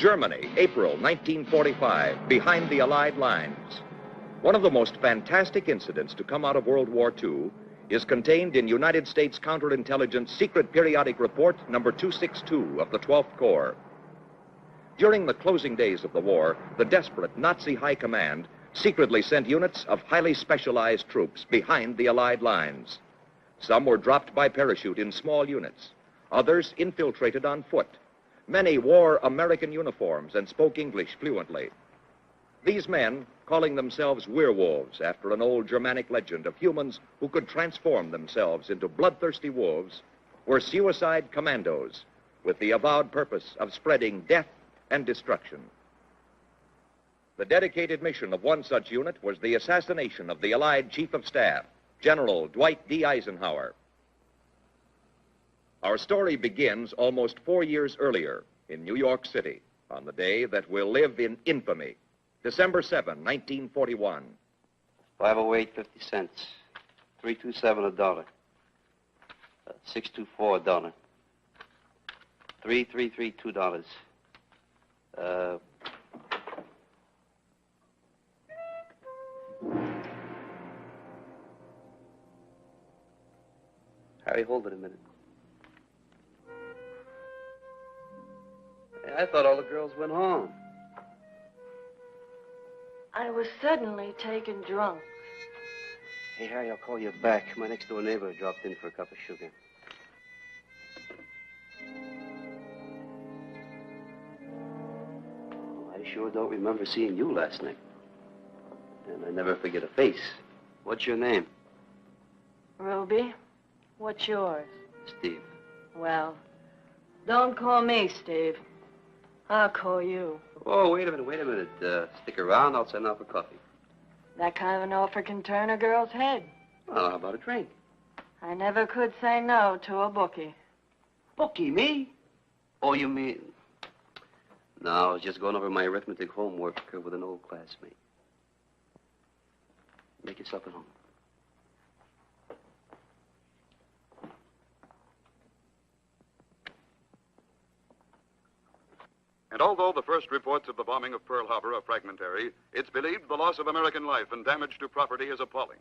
Germany, April 1945, behind the Allied lines. One of the most fantastic incidents to come out of World War II is contained in United States Counterintelligence Secret Periodic Report number 262 of the 12th Corps. During the closing days of the war, the desperate Nazi High Command secretly sent units of highly specialized troops behind the Allied lines. Some were dropped by parachute in small units. Others infiltrated on foot. Many wore American uniforms and spoke English fluently. These men, calling themselves werewolves after an old Germanic legend of humans who could transform themselves into bloodthirsty wolves, were suicide commandos with the avowed purpose of spreading death and destruction. The dedicated mission of one such unit was the assassination of the Allied Chief of Staff, General Dwight D. Eisenhower. Our story begins almost 4 years earlier in New York City, on the day that will live in infamy, December 7, 1941. 508 50 cents. 327 $1. 624 $1. 333 $2. Harry, hold it a minute. Hey, I thought all the girls went home. I was suddenly taken drunk. Hey, Harry, I'll call you back. My next-door neighbor dropped in for a cup of sugar. I sure don't remember seeing you last night. And I never forget a face. What's your name? Ruby, what's yours? Steve. Well, don't call me Steve. I'll call you. Oh, wait a minute. Stick around. I'll send out for coffee. That kind of an offer can turn a girl's head. Well, how about a drink? I never could say no to a bookie. Bookie, me? Oh, you mean... No, I was just going over my arithmetic homework with an old classmate. Make yourself at home. And although the first reports of the bombing of Pearl Harbor are fragmentary, it's believed the loss of American life and damage to property is appalling.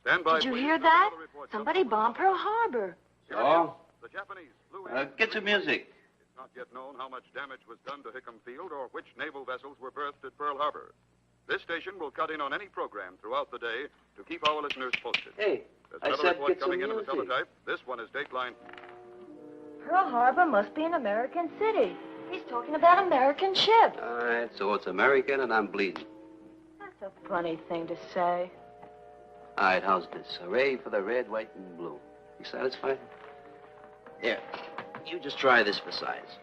Stand by. Did you hear that? Somebody bombed Pearl Harbor. Oh? The Japanese flew in. Get some music. It's not yet known how much damage was done to Hickam Field or which naval vessels were berthed at Pearl Harbor. This station will cut in on any program throughout the day to keep our listeners posted. Hey, There's I another said report get some coming in the music. teletype. This one is Dateline. Pearl Harbor must be an American city. He's talking about American ships. All right, so it's American and I'm bleeding. That's a funny thing to say. All right, how's this? Hooray for the red, white, and blue. You satisfied? Here, you just try this for size.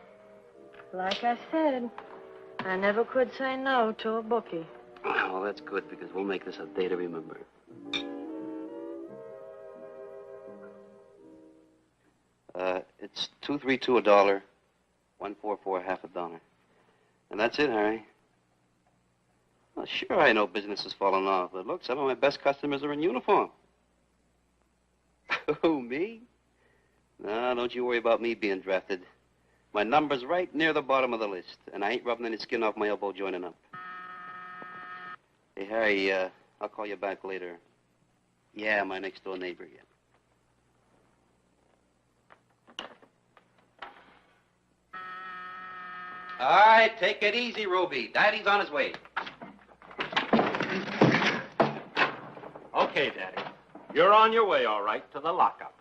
Like I said, I never could say no to a bookie. Well, that's good because we'll make this a day to remember. It's 232 $1, 144 half $1. And that's it, Harry. Well, sure, I know business has fallen off, but look, some of my best customers are in uniform. Who, me? No, don't you worry about me being drafted. My number's right near the bottom of the list, and I ain't rubbing any skin off my elbow joining up. Hey, Harry, I'll call you back later. Yeah, my next-door neighbor again. All right, take it easy, Ruby. Daddy's on his way. Okay, Daddy. You're on your way, all right, to the lockup.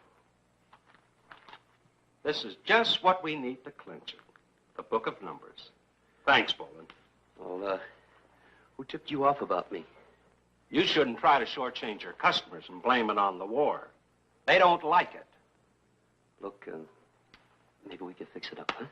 This is just what we need to clinch it. The book of numbers. Thanks, Boland. Well, who tipped you off about me? You shouldn't try to shortchange your customers and blame it on the war. They don't like it. Look, maybe we could fix it up, huh?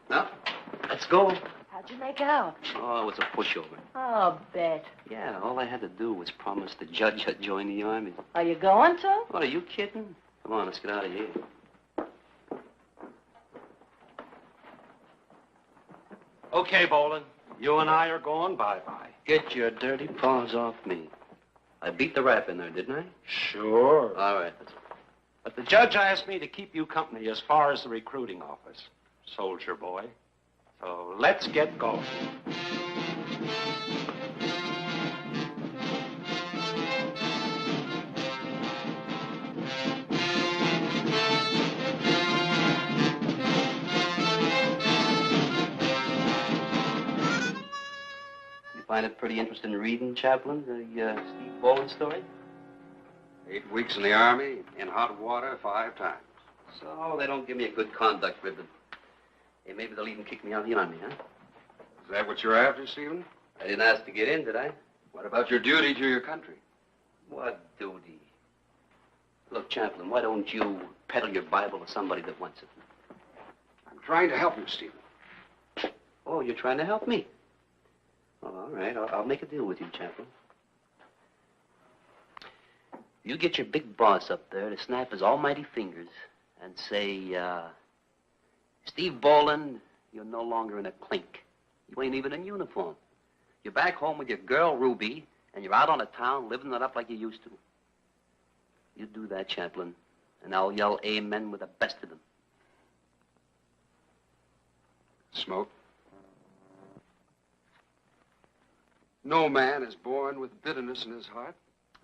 Now, let's go. How'd you make out? Oh, it was a pushover. I'll bet. Yeah, all I had to do was promise the judge I'd join the Army. Are you going to? What, are you kidding? Come on, let's get out of here. Okay, Boland. You and I are going bye-bye. Get your dirty paws off me. I beat the rap in there, didn't I? Sure. All right. But the judge asked me to keep you company as far as the recruiting office, soldier boy. So let's get going. Find it pretty interesting reading, Chaplain, the Steve Boland story? 8 weeks in the Army, in hot water 5 times. So they don't give me a good conduct ribbon. Hey, maybe they'll even kick me out of the Army, huh? Is that what you're after, Stephen? I didn't ask to get in, did I? What about your duty to your country? What duty? Look, Chaplain, why don't you peddle your Bible to somebody that wants it? I'm trying to help you, Stephen. Oh, you're trying to help me? Oh, all right, I'll make a deal with you, Chaplain. You get your big boss up there to snap his almighty fingers and say, Steve Boland, you're no longer in a clink. You ain't even in uniform. You're back home with your girl, Ruby, and you're out on the town living it up like you used to. You do that, Chaplain, and I'll yell amen with the best of them. Smoke. No man is born with bitterness in his heart.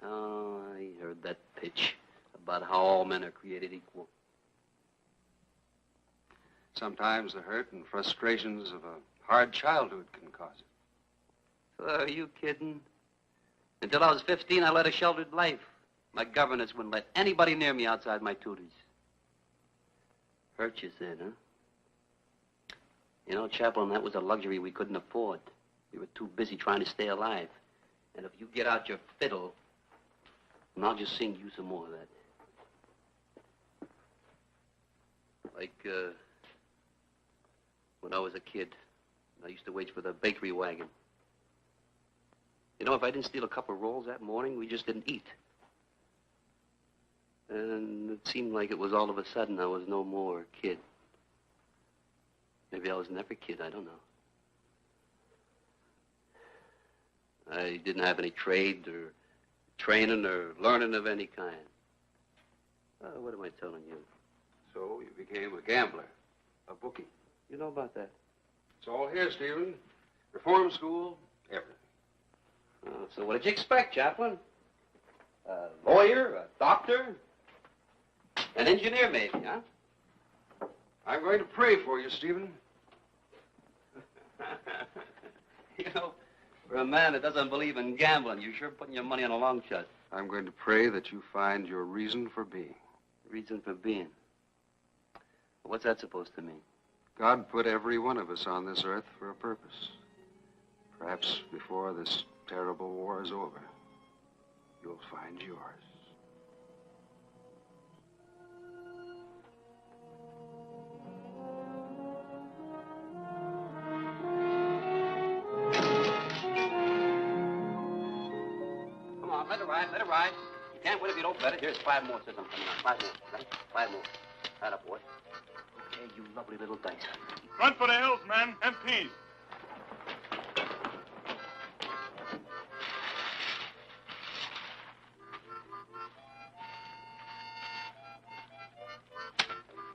Oh, I heard that pitch about how all men are created equal. Sometimes the hurt and frustrations of a hard childhood can cause it. Are you kidding? Until I was 15, I led a sheltered life. My governess wouldn't let anybody near me outside my tutors. Hurt you, said, huh? You know, Chaplain, that was a luxury we couldn't afford. We were too busy trying to stay alive. And if you get out your fiddle, and I'll just sing you some more of that. Like, when I was a kid, I used to wait for the bakery wagon. You know, if I didn't steal a couple of rolls that morning, we just didn't eat. And it seemed like it was all of a sudden I was no more a kid. Maybe I was never a kid, I don't know. I didn't have any trade or training or learning of any kind. What am I telling you? So you became a gambler, a bookie. You know about that? It's all here, Stephen. Reform school, everything. So what did you expect, Chaplain? A lawyer, a doctor, an engineer maybe, huh? I'm going to pray for you, Stephen. You know, for a man that doesn't believe in gambling, you're sure putting your money on a long shot. I'm going to pray that you find your reason for being. Reason for being? What's that supposed to mean? God put every one of us on this earth for a purpose. Perhaps before this terrible war is over, you'll find yours. Come on, let it ride, let it ride. You can't win if you don't bet it. Here's 5 more, says I'm coming on. 5 more, right? 5 more. Right up, boy. Okay, you lovely little dice. Run for the hills, men. MPs.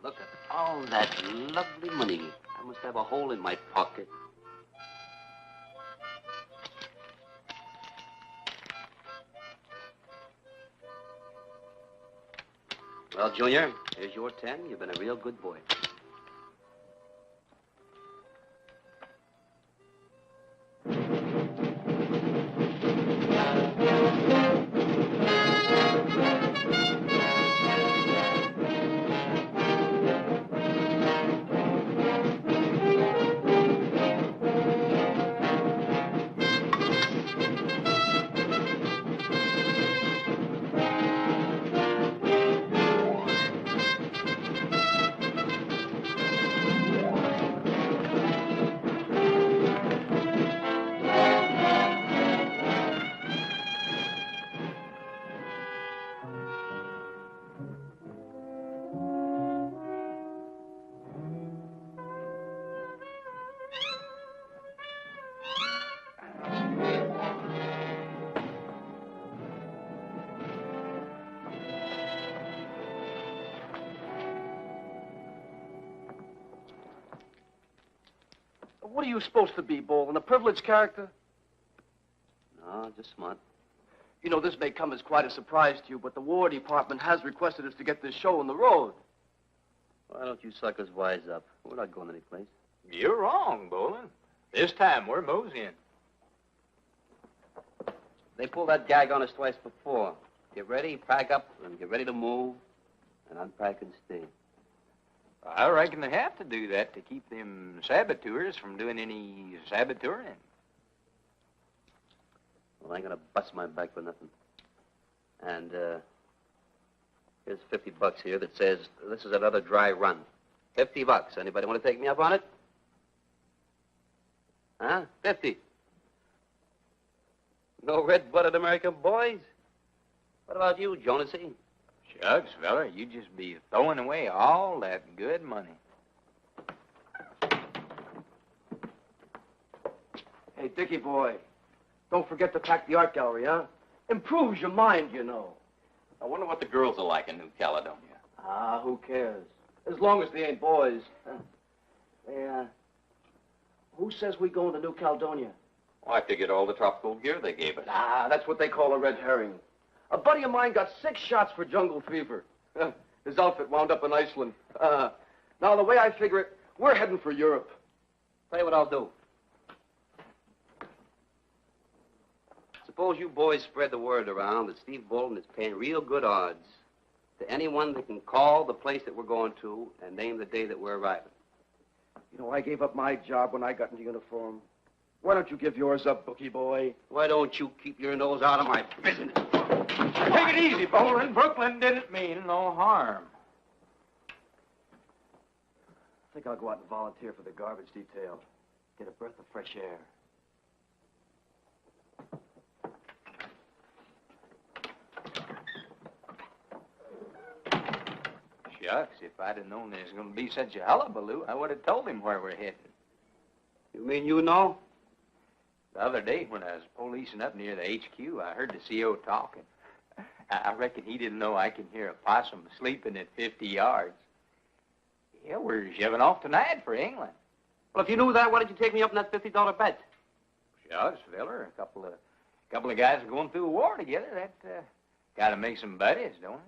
Look at all that lovely money. I must have a hole in my pocket. Well, Junior, here's your 10. You've been a real good boy. What are you supposed to be, Boland? A privileged character? No, just smart. You know, this may come as quite a surprise to you, but the War Department has requested us to get this show on the road. Why don't you suckers wise up? We're not going anyplace. You're wrong, Boland. This time we're moseying. They pulled that gag on us twice before. Get ready, pack up, and get ready to move, and unpack and stay. I reckon they have to do that to keep them saboteurs from doing any saboteuring. Well, I ain't gonna bust my back for nothing. And, here's $50 here that says this is another dry run. $50. Anybody want to take me up on it? Huh? 50. No red-blooded American boys? What about you, Jonasy? Shucks, fella, you just be throwing away all that good money. Hey, Dickie boy, don't forget to pack the art gallery, huh? Improves your mind, you know. I wonder what the girls are like in New Caledonia. Ah, who cares? As long as they ain't boys. Hey, who says we going to New Caledonia? Well, I figured all the tropical gear they gave us. Ah, that's what they call a red herring. A buddy of mine got 6 shots for jungle fever. His outfit wound up in Iceland. Now, the way I figure it, we're heading for Europe. Tell you what I'll do. Suppose you boys spread the word around that Steve Boland is paying real good odds to anyone that can call the place that we're going to and name the day that we're arriving. You know, I gave up my job when I got into uniform. Why don't you give yours up, bookie boy? Why don't you keep your nose out of my business? Take it easy, Boland. Brooklyn didn't mean no harm. I think I'll go out and volunteer for the garbage detail. Get a breath of fresh air. Shucks, if I'd have known there was going to be such a hullabaloo, I would have told him where we're headed. You mean you know? The other day when I was policing up near the HQ, I heard the CO talking. I reckon he didn't know I can hear a possum sleeping at 50 yards. Yeah, we're shoving off tonight for England. Well, if you knew that, why did you take me up on that $50 bet? Shucks, feller, a couple of guys are going through a war together. That got to make some buddies, don't it?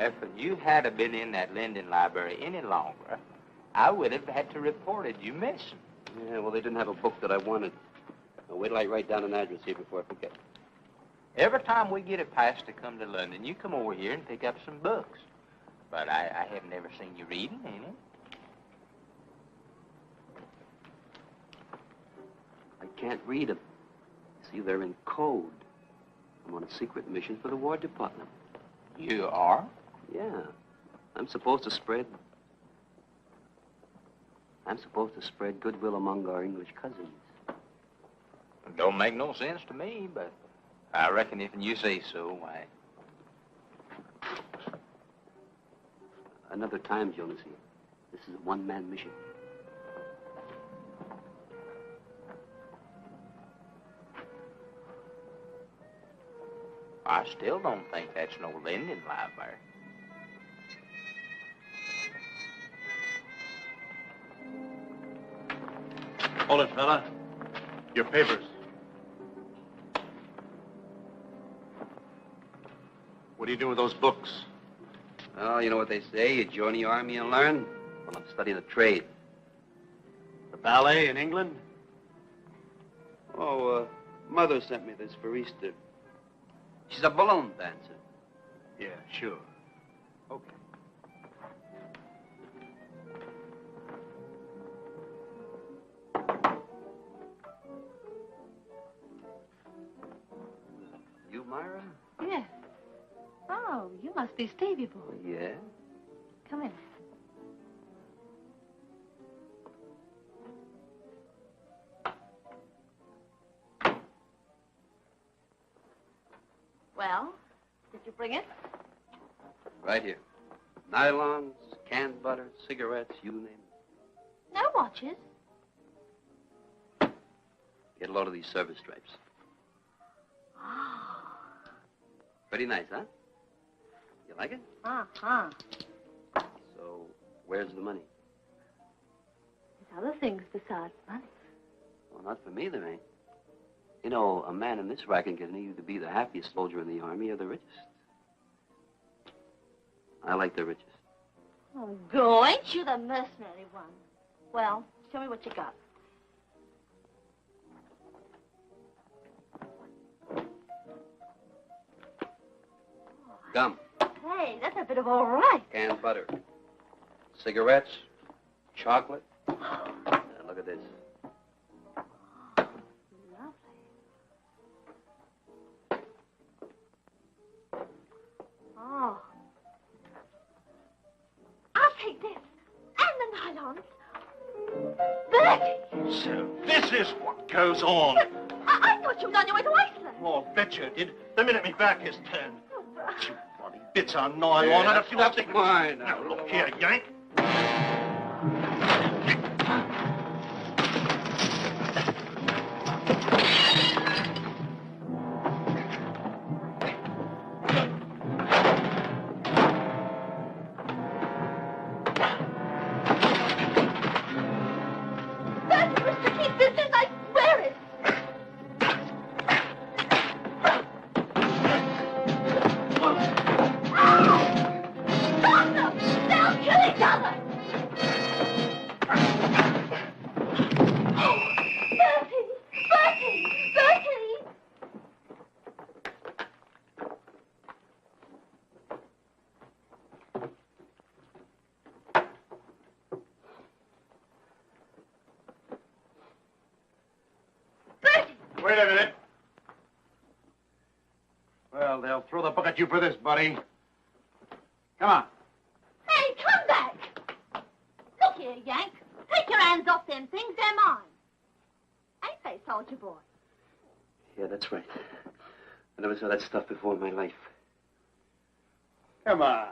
If you had been in that Linden library any longer, I would have had to report you missing. Yeah, well, they didn't have a book that I wanted. Now, wait till I write down an address here before I forget. Every time we get a pass to come to London, you come over here and pick up some books. But I have never seen you reading any. I can't read them. See, they're in code. I'm on a secret mission for the War Department. You are? Yeah. I'm supposed to spread goodwill among our English cousins. It don't make no sense to me, but I reckon if you say so, why... Another time, Jonasy. This is a one-man mission. I still don't think that's no Linden library. Hold it, fella. Your papers. What do you do with those books? Oh, you know what they say? You join the army and learn? Well, I'm studying a trade. Ballet in England? Oh, Mother sent me this for Easter. She's a balloon dancer. Yeah, sure. Okay. You, Myra? Yes. Oh, you must be Stevie Boy. Yeah. Come in. Well, did you bring it? Right here. Nylons, canned butter, cigarettes, you name it. No watches. Get a load of these service stripes. Oh. Pretty nice, huh? You like it? Uh-huh. So, where's the money? There's other things besides money. Well, not for me, there ain't. You know, a man in this racket can either be the happiest soldier in the army or the richest. I like the richest. Oh, go. Ain't you the mercenary one? Well, show me what you got. Gum, Hey, that's a bit of all right. canned butter, cigarettes, chocolate. Look at this. Oh. I'll take this. And the nylons. Bertie! So this is what goes on. I thought you was on your way to Iceland. Oh, bet you did. The minute me back is turned. Oh, Bertie. You bloody bits of nylon. Yeah, I'd have that's to not stick mine. Now, look here, Yank. Bertie, Mr. Keith, this is, I swear it. Stop them! They'll kill each other! Bertie! Bertie! Bertie! Bertie! Wait a minute. Well, they'll throw the book at you for this, buddy. Come on. Hey, come back! Look here, Yank. Take your hands off them things. They're mine. Ain't they, soldier boy? Yeah, that's right. I never saw that stuff before in my life. Come on.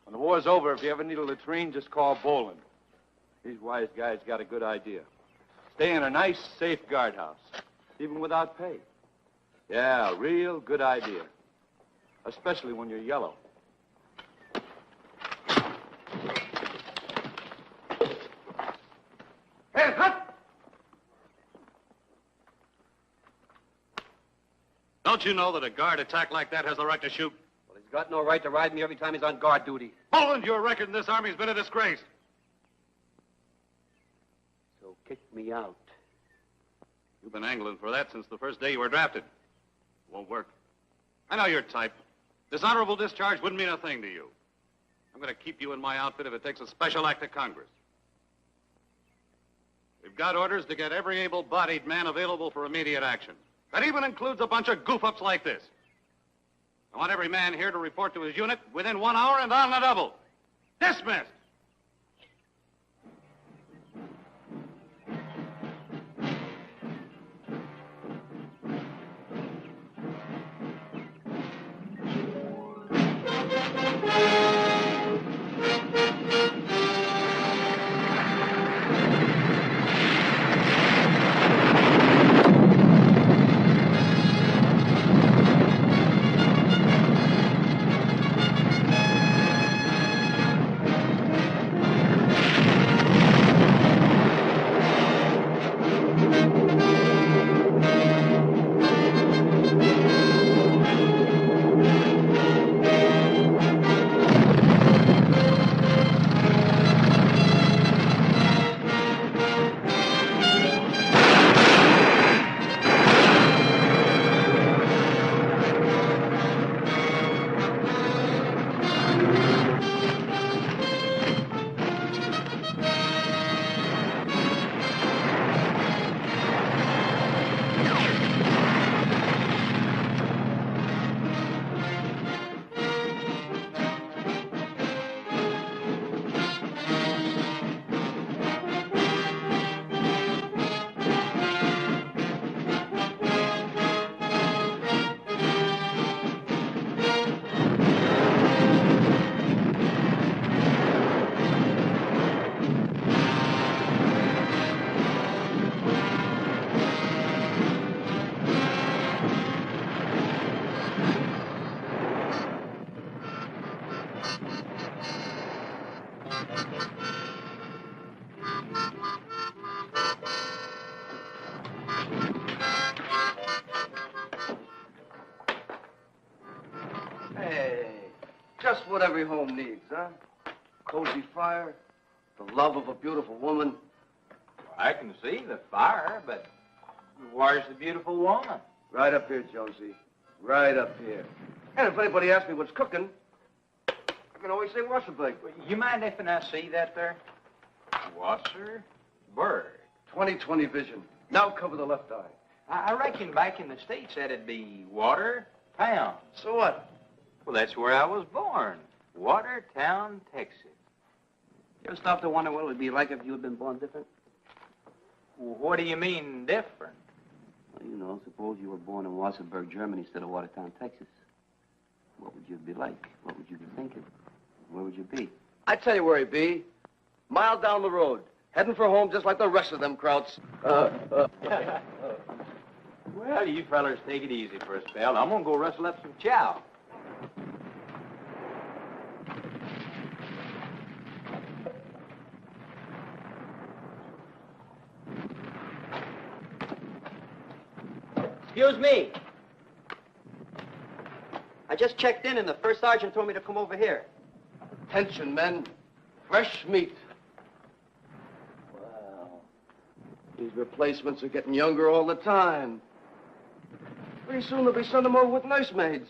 When the war's over, if you ever need a latrine, just call Boland. These wise guys got a good idea. Stay in a nice, safe guardhouse, even without pay. Yeah, real good idea. Especially when you're yellow. Hey, hut! Don't you know that a guard attack like that has the right to shoot? Well, he's got no right to ride me every time he's on guard duty. Boland, your record in this army has been a disgrace. So kick me out. You've been angling for that since the first day you were drafted. Won't work. I know your type. Dishonorable discharge wouldn't mean a thing to you. I'm going to keep you in my outfit if it takes a special act of Congress. We've got orders to get every able-bodied man available for immediate action. That even includes a bunch of goof-ups like this. I want every man here to report to his unit within 1 hour and on the double. Dismissed! what every home needs, huh? Cozy fire, the love of a beautiful woman. I can see the fire, but where's the beautiful woman? Right up here, Jonesy. Right up here. And if anybody asks me what's cooking, I can always say Wasserburg. You mind if I see that there? Wasserburg. 20/20 vision. Now cover the left eye. I reckon back in the States that'd be Watertown. So what? Well, that's where I was born. Watertown, Texas. You ever stop to wonder what it would be like if you had been born different? What do you mean different? Well, you know, suppose you were born in Wasserburg, Germany instead of Watertown, Texas. What would you be like? What would you be thinking? Where would you be? I tell you where he'd be. Mile down the road. Heading for home just like the rest of them krauts. Well, you fellers take it easy for a spell. I'm gonna go rustle up some chow. Excuse me. I just checked in and the first sergeant told me to come over here. Attention, men. Fresh meat. Well, these replacements are getting younger all the time. Pretty soon they'll be sending them over with nursemaids.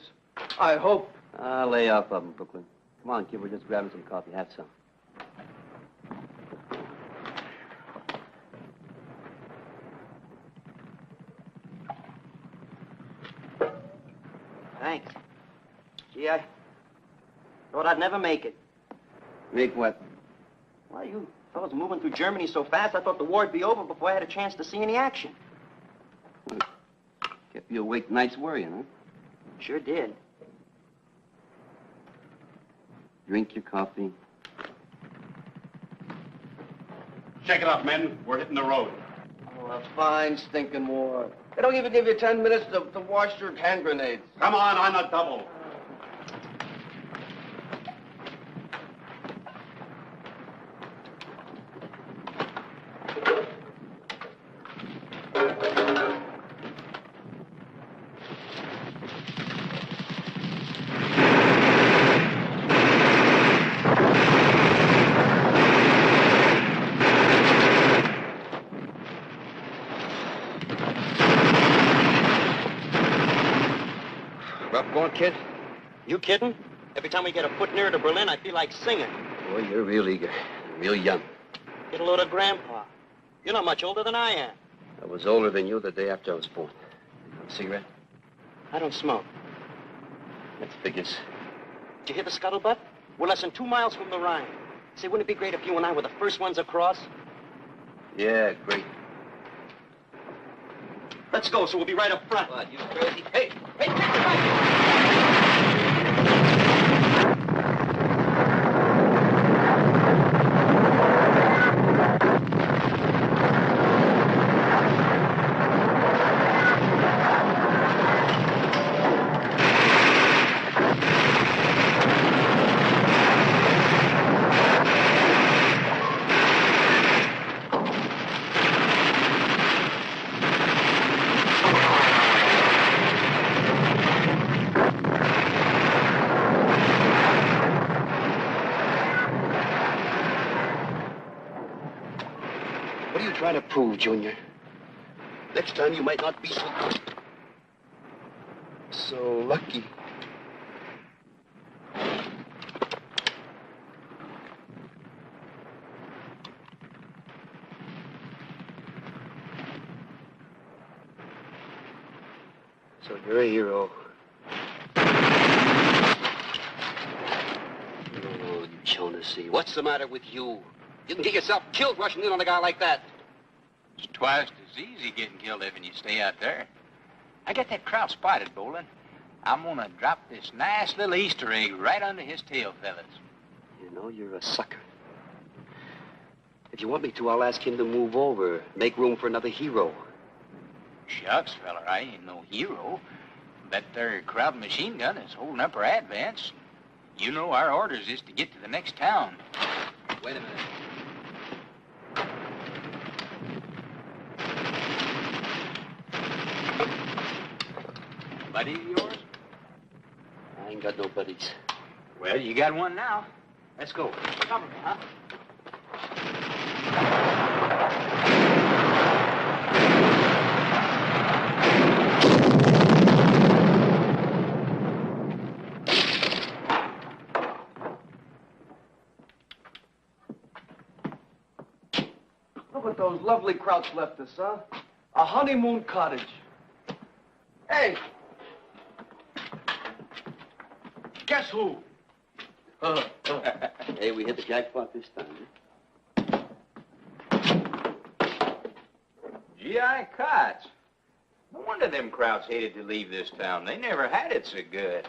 I hope. Lay off of them, Brooklyn. Come on, kid, we're just grabbing some coffee. Have some. Thanks. Gee, I thought I'd never make it. Make what? Well, you fellas are moving through Germany so fast, I thought the war'd be over before I had a chance to see any action. Kept you awake nights worrying, huh? Sure did. Drink your coffee. Shake it up, men. We're hitting the road. Oh, a fine stinking war. They don't even give you 10 minutes to wash your hand grenades. Come on a double. Rough going, kid? You kidding? Every time we get a foot nearer to Berlin, I feel like singing. Boy, you're real eager. Real young. Get a load of Grandpa. You're not much older than I am. I was older than you the day after I was born. You want a cigarette? I don't smoke. That figures. Did you hear the scuttlebutt? We're less than 2 miles from the Rhine. Say, wouldn't it be great if you and I were the first ones across? Yeah, great. Let's go, so we'll be right up front. What, you crazy? Hey, take the back! What are you trying to prove, Junior? Next time you might not be so lucky. So you're a hero. Oh, you Jonesy. What's the matter with you? You can get yourself killed rushing in on a guy like that. It's twice as easy getting killed if you stay out there. I got that crowd spotted, Boland. I'm gonna drop this nice little Easter egg right under his tail, fellas. You know, you're a sucker. If you want me to, I'll ask him to move over. Make room for another hero. Shucks, feller, I ain't no hero. That there crowd machine gun is holding up our advance. You know our orders is to get to the next town. Wait a minute. Buddy of yours? I ain't got no buddies. Well, you got one now. Let's go. Cover me, huh? Look what those lovely krauts left us, huh? A honeymoon cottage. Hey! Guess who? Hey, we hit the jackpot this time. G.I. Cots. No wonder them Krauts hated to leave this town. They never had it so good.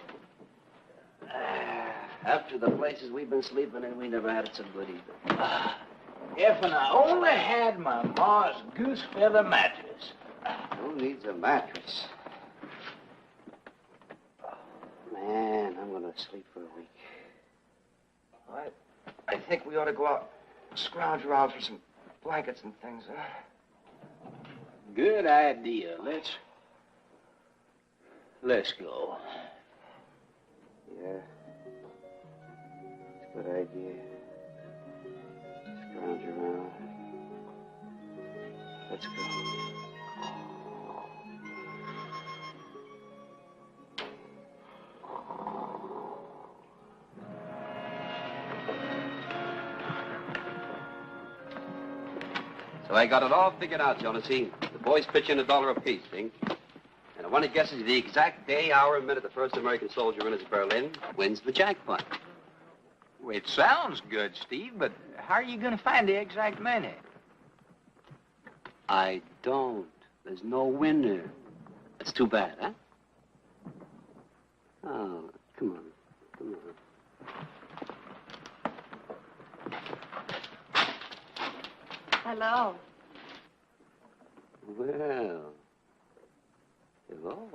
After the places we've been sleeping in, we never had it so good either. If I only had my ma's goose feather mattress. Who needs a mattress? Man, I'm gonna sleep for a week. I think we ought to go out and scrounge around for some blankets and things, huh? Good idea. Let's go. Yeah. It's a good idea. Scrounge around. Let's go. So I got it all figured out, Jonesy. The boys pitch in $1 apiece, see? And the one that guesses the exact day, hour, and minute the first American soldier enters Berlin wins the jackpot. Well, it sounds good, Steve, but how are you going to find the exact minute? I don't. There's no winner. That's too bad, huh? Oh, come on. Come on. Hello. Well, hello.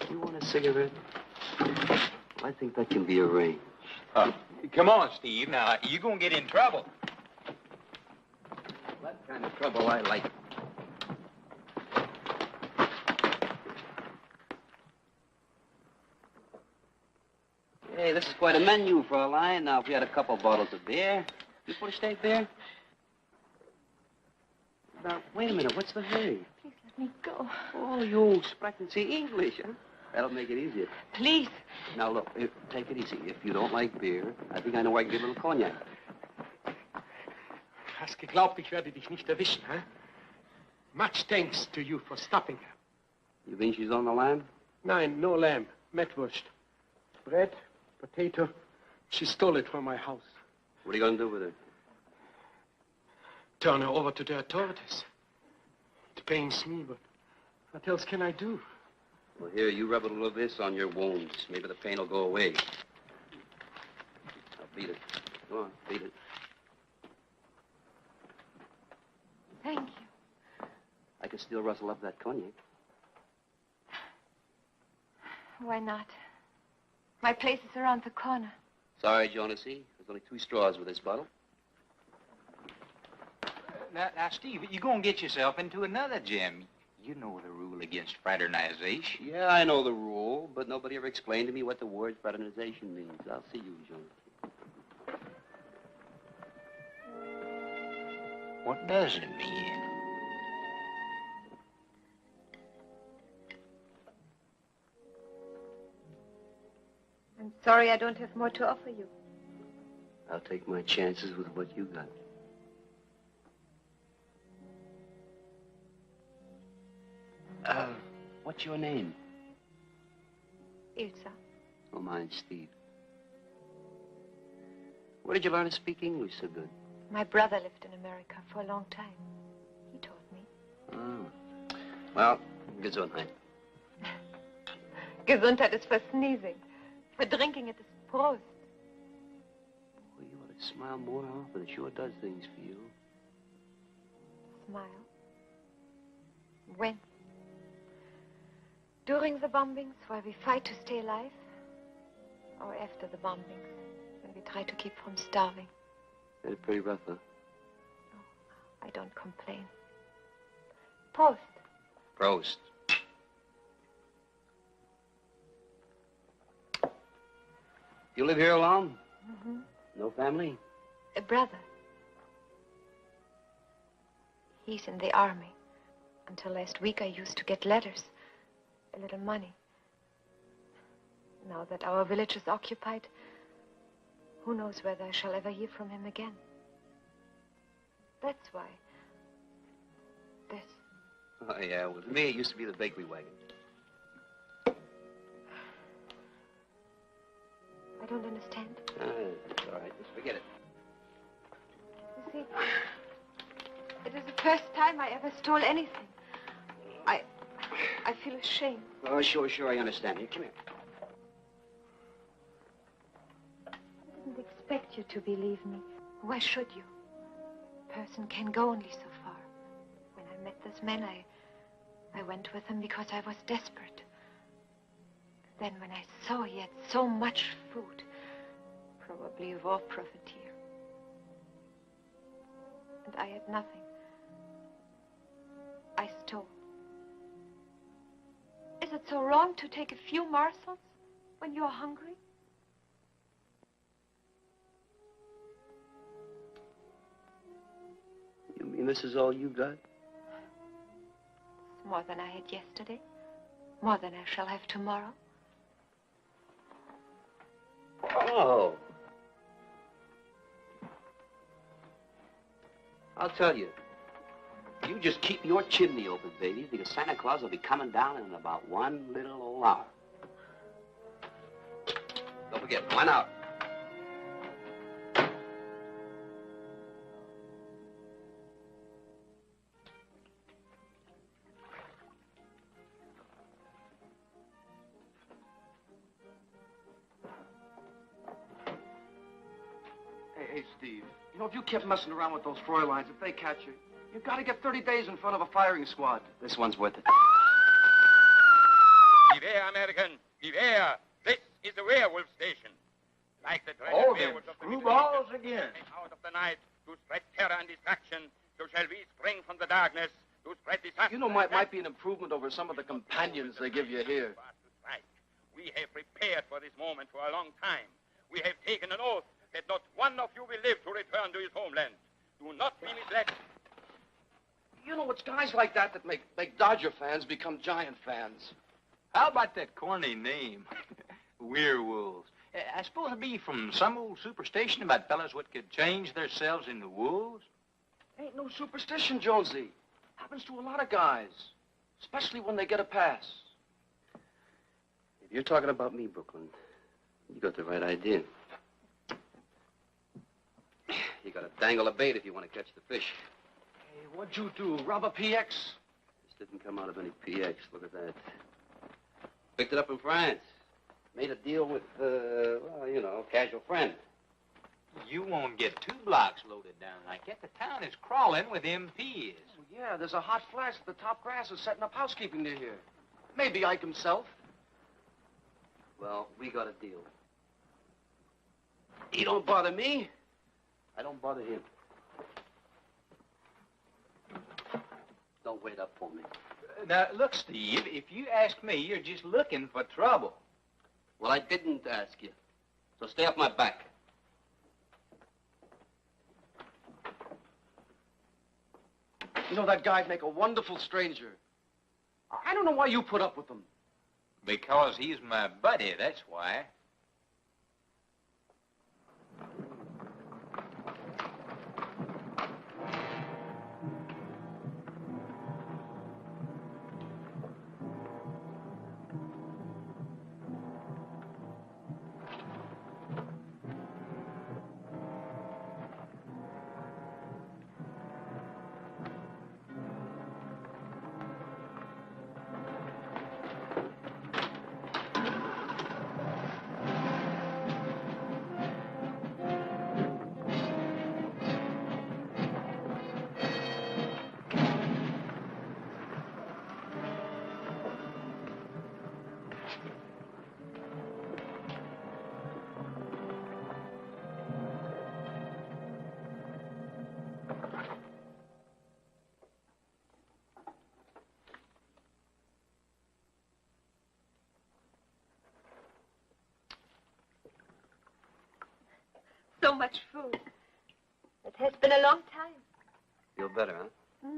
You want a cigarette? I think that can be arranged. Come on, Steve. Now, you're going to get in trouble. That kind of trouble I like. Hey, this is quite a menu, Fraulein. Now, if we had a couple bottles of beer. You put a steak beer? Now, wait a minute. What's the hurry? Please let me go. Oh, you sprechen Sie English, huh? That'll make it easier. Please. Now, look, take it easy. If you don't like beer, I think I know where I can get a little cognac. Hast geglaubt, ich werde dich nicht erwischen, huh? Much thanks to you for stopping her. You think she's on the lam? Nein, no lamb. Mettwurst. Bread, potato. She stole it from my house. What are you going to do with her? Turn her over to the authorities. It pains me, but what else can I do? Well, here, you rub a little of this on your wounds. Maybe the pain will go away. Now, beat it. Go on, beat it. Thank you. I can still rustle up that cognac. Why not? My place is around the corner. Sorry, Jonesy. There's only 2 straws with this bottle. Now, Steve, you're going to get yourself into another jam. You know the rule against fraternization. Yeah, I know the rule, but nobody ever explained to me what the word fraternization means. I'll see you, Jonesy. What does it mean? I'm sorry I don't have more to offer you. I'll take my chances with what you got. What's your name? Ilsa. Oh, mine's Steve. Where did you learn to speak English so good? My brother lived in America for a long time. He taught me. Oh. Well, Gesundheit. Gesundheit is for sneezing. For drinking it is Prost. Boy, you ought to smile more often. It sure does things for you. Smile. When? During the bombings, while we fight to stay alive? Or after the bombings, when we try to keep from starving? That's pretty rough, huh? No, I don't complain. Prost. Prost. You live here alone? Mm-hmm. No family? A brother. He's in the army. Until last week, I used to get letters. A little money. Now that our village is occupied, who knows whether I shall ever hear from him again. That's why. This. Oh, yeah. With me, it used to be the bakery wagon. I don't understand. It's all right. Just forget it. You see, it is the first time I ever stole anything. I feel ashamed. Oh, sure, I understand. Here, come here. I didn't expect you to believe me. Why should you? A person can go only so far. When I met this man, I went with him because I was desperate. Then when I saw he had so much food, probably a war profiteer, and I had nothing, I stole. Is it so wrong to take a few morsels when you're hungry? You mean this is all you got? It's more than I had yesterday, more than I shall have tomorrow. Oh. I'll tell you. You just keep your chimney open, baby, because Santa Claus will be coming down in about one little old hour. Don't forget, 1 hour. Hey, Steve. You know, if you kept messing around with those Fräuleins, if they catch you, you've got to get 30 days in front of a firing squad. This one's worth it. Beware, American. Beware. This is the werewolf station. Like the dreaded werewolves of the screwballs again. Out of the night to spread terror and distraction, so shall we spring from the darkness to spread disaster. You know, might be an improvement over some of the companions they give you here. We have prepared for this moment for a long time. We have taken an oath that not one of you will live to return to his homeland. Do not be misled. You know, it's guys like that that make Dodger fans become Giant fans. How about that corny name? Werewolves. I suppose it'd be from some old superstition about fellas what could change themselves into wolves? Ain't no superstition, Jonesy. Happens to a lot of guys, especially when they get a pass. If you're talking about me, Brooklyn, you got the right idea. You got to dangle a bait if you want to catch the fish. Hey, what'd you do? Rob a PX? This didn't come out of any PX. Look at that. Picked it up in France. Made a deal with, well, you know, casual friend. You won't get 2 blocks loaded down like that. The town is crawling with MPs. Oh, yeah, there's a hot flash at the top grass is setting up housekeeping near here. Maybe Ike himself. Well, we got a deal. He don't bother me. I don't bother him. Don't wait up for me. Now, look, Steve, if you ask me, you're just looking for trouble. Well, I didn't ask you. So stay off my back. You know, that guy'd make a wonderful stranger. I don't know why you put up with him. Because he's my buddy, that's why. so much food. It has been a long time. Feel better, huh?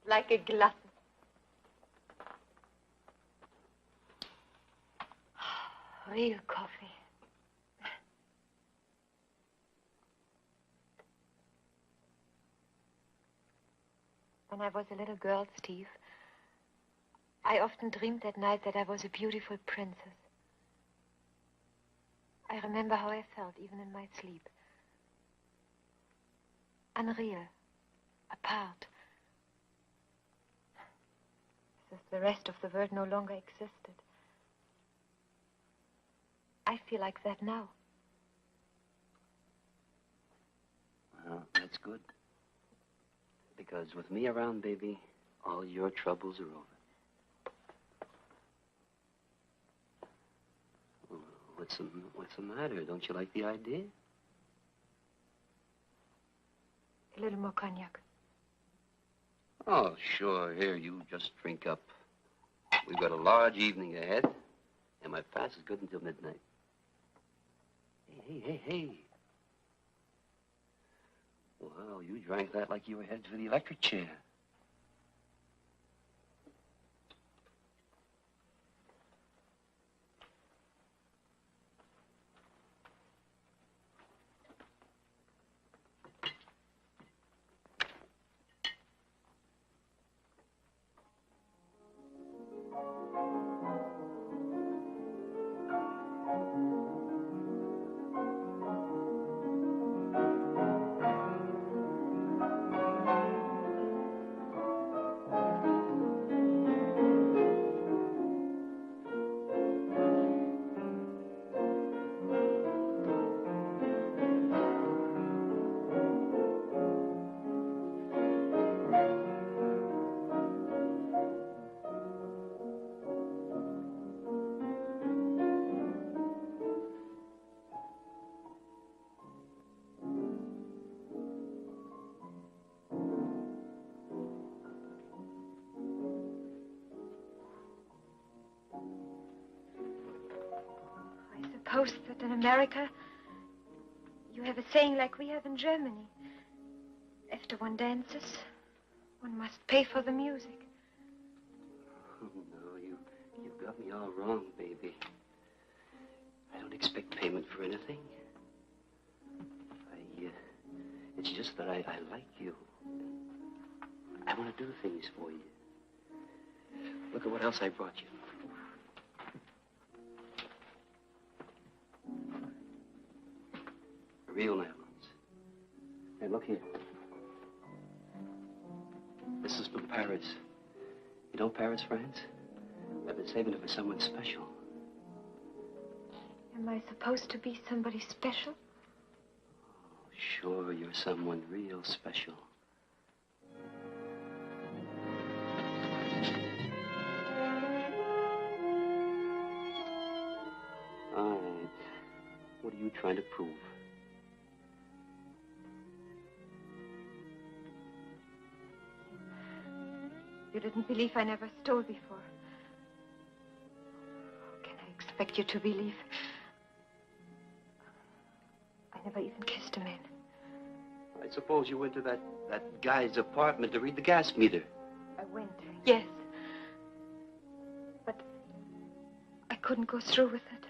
Like a glutton. Real coffee. When I was a little girl, Steve, I often dreamed at night that I was a beautiful princess. I remember how I felt, even in my sleep. Unreal. Apart. As if the rest of the world no longer existed. I feel like that now. Well, that's good. Because with me around, baby, all your troubles are over. Well, what's the matter? Don't you like the idea? A little more cognac. Oh, sure. Here, you just drink up. We've got a large evening ahead, and my fast is good until midnight. Hey. Well, you drank that like you were headed for the electric chair. I suppose that in America, you have a saying like we have in Germany. After one dances, one must pay for the music. Oh, no, you've got me all wrong, baby. I don't expect payment for anything. It's just that I like you. I want to do things for you. Look at what else I brought you. Real nylons. And look here. This is from Paris. You know Paris, France? I've been saving it for someone special. Am I supposed to be somebody special? Oh, sure, you're someone real special. All right. What are you trying to prove? You didn't believe I never stole before. How can I expect you to believe? I never even kissed a man. I suppose you went to that guy's apartment to read the gas meter. I went, yes. But I couldn't go through with it.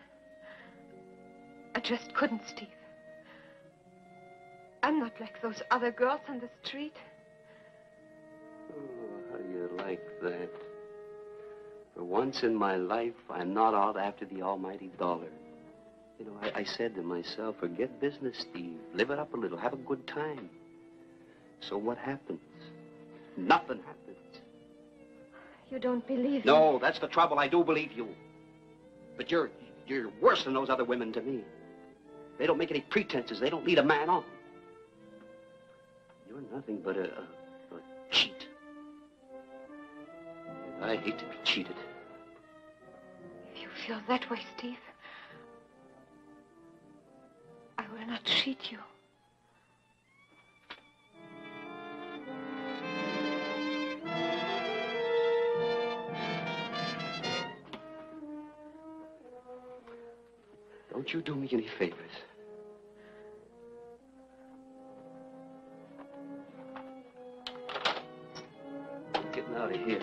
I just couldn't, Steve. I'm not like those other girls on the street. Oh, how do you like that? For once in my life, I'm not out after the almighty dollar. You know, I said to myself, forget business, Steve. Live it up a little. Have a good time. So what happens? Nothing happens. You don't believe me? No, that's the trouble. I do believe you. But you're worse than those other women to me. They don't make any pretenses. They don't lead a man on. You're nothing but a cheat. And I hate to be cheated. If you feel that way, Steve, I will not cheat you. Don't you do me any favors. Out of here.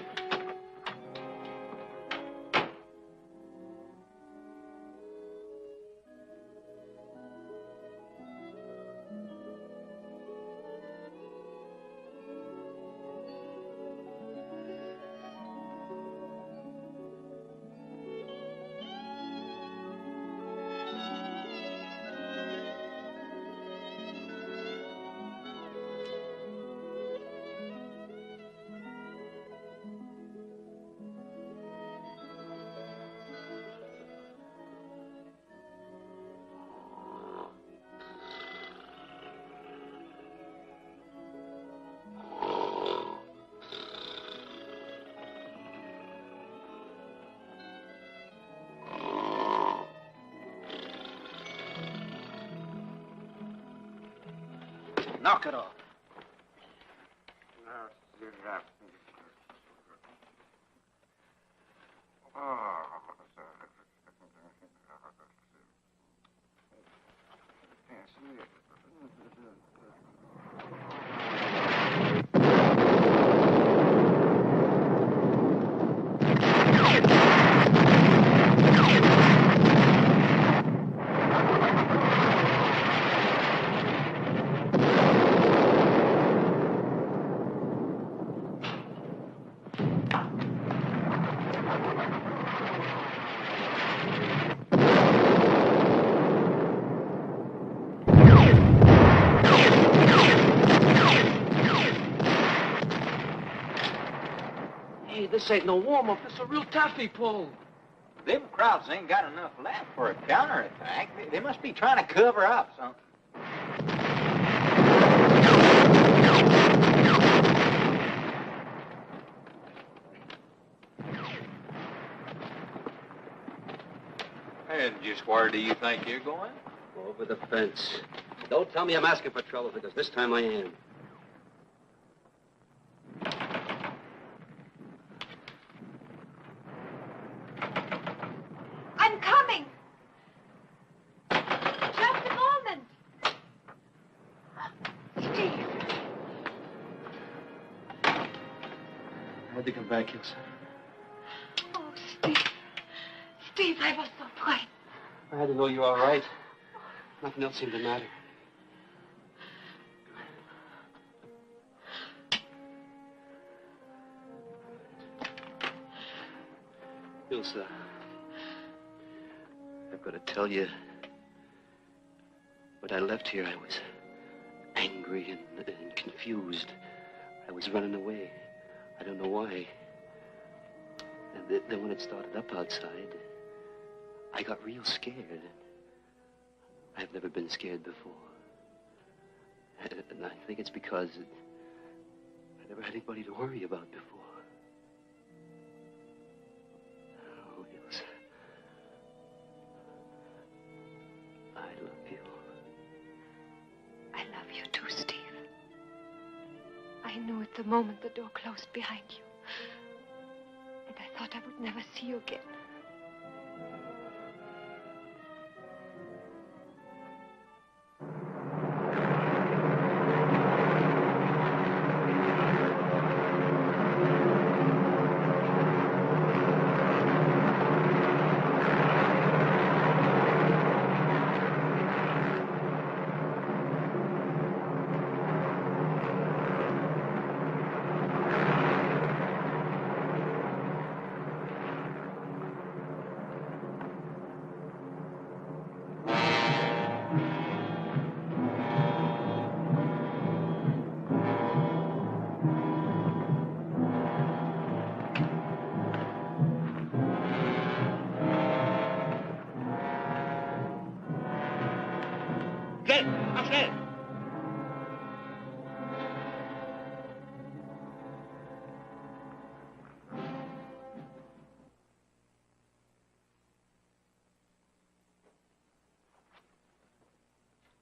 Knock it off. This ain't no warm-up. This is a real taffy pull. Them Krauts ain't got enough left for a counterattack. They must be trying to cover up something. And just where do you think you're going? Over the fence. Don't tell me I'm asking for trouble, because this time I am. I'm coming. Just a moment. Steve. I had to come back here, sir. Oh, Steve. Steve, I was so frightened. I had to know you were all right. Nothing else seemed to matter. Ilsa, I've got to tell you, when I left here, I was angry and confused. I was running away. I don't know why. And then when it started up outside, I got real scared. I've never been scared before. And I think it's because I never had anybody to worry about before. Oh, Ilsa. I love you. I love you too, Steve. I knew at the moment the door closed behind you. And I thought I would never see you again.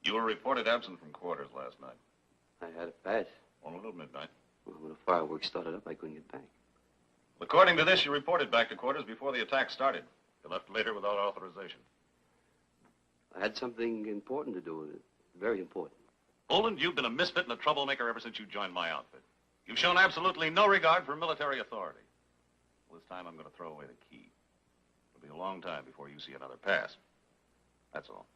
You were reported absent from quarters last night. I had a pass. Well, until midnight. Well, when the fireworks started up, I couldn't get back. According to this, you reported back to quarters before the attack started. You left later without authorization. I had something important to do with it. Very important. Boland, you've been a misfit and a troublemaker ever since you joined my outfit. You've shown absolutely no regard for military authority. Well, this time I'm going to throw away the key. It'll be a long time before you see another pass. That's all.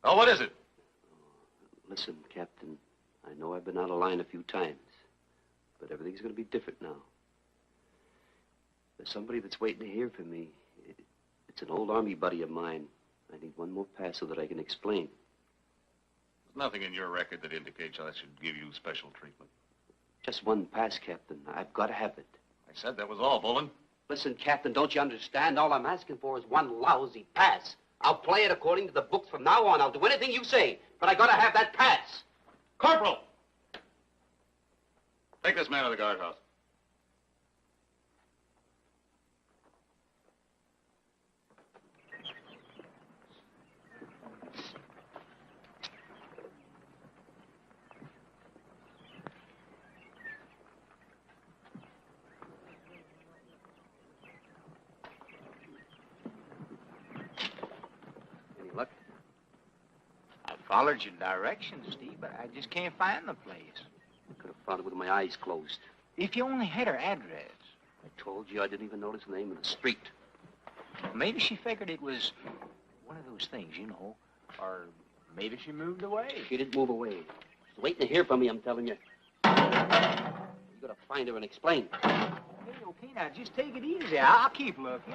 Oh, what is it? Listen, Captain, I know I've been out of line a few times, but everything's going to be different now. There's somebody that's waiting to hear from me. It's an old Army buddy of mine. I need one more pass so that I can explain. There's nothing in your record that indicates I should give you special treatment. Just one pass, Captain. I've got to have it. I said that was all, Boland. Listen, Captain, don't you understand? All I'm asking for is one lousy pass. I'll play it according to the books from now on. I'll do anything you say, but I got to have that pass. Corporal! Take this man to the guardhouse. Followed your directions, Steve, but I just can't find the place. I could have found it with my eyes closed. If you only had her address. I told you I didn't even notice the name of the street. Maybe she figured it was one of those things, you know. Or maybe she moved away. She didn't move away. She's waiting to hear from me, I'm telling you. You gotta find her and explain. Okay, now just take it easy. I'll keep looking.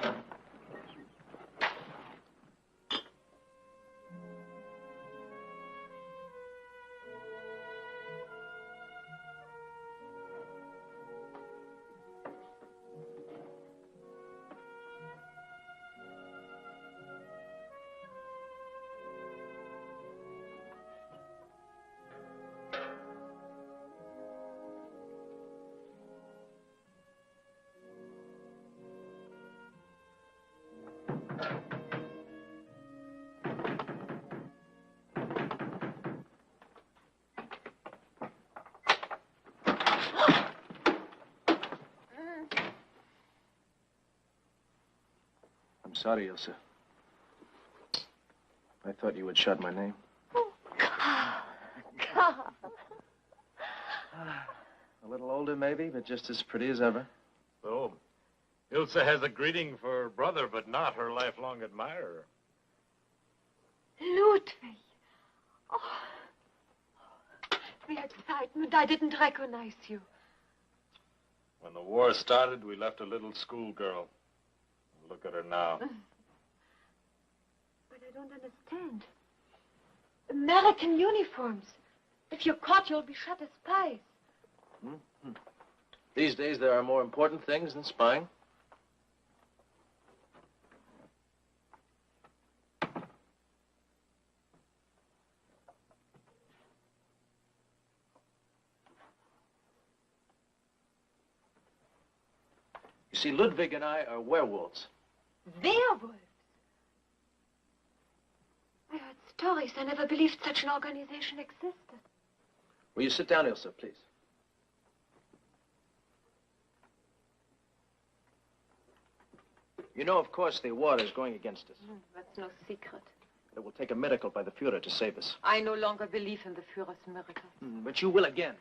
I'm sorry, Ilsa. I thought you would shout my name. Oh, God. A little older, maybe, but just as pretty as ever. So, Ilsa has a greeting for her brother, but not her lifelong admirer. Ludwig. Oh. The excitement. I didn't recognize you. When the war started, we left a little schoolgirl. Look at her now. But I don't understand. American uniforms. If you're caught, you'll be shot as spies. Mm-hmm. These days, there are more important things than spying. You see, Ludwig and I are werewolves. Werewolves? I heard stories. I never believed such an organization existed. Will you sit down, Ilsa, please? You know, of course, the war is going against us. That's no secret. It will take a miracle by the Fuhrer to save us. I no longer believe in the Führer's miracles. But you will again.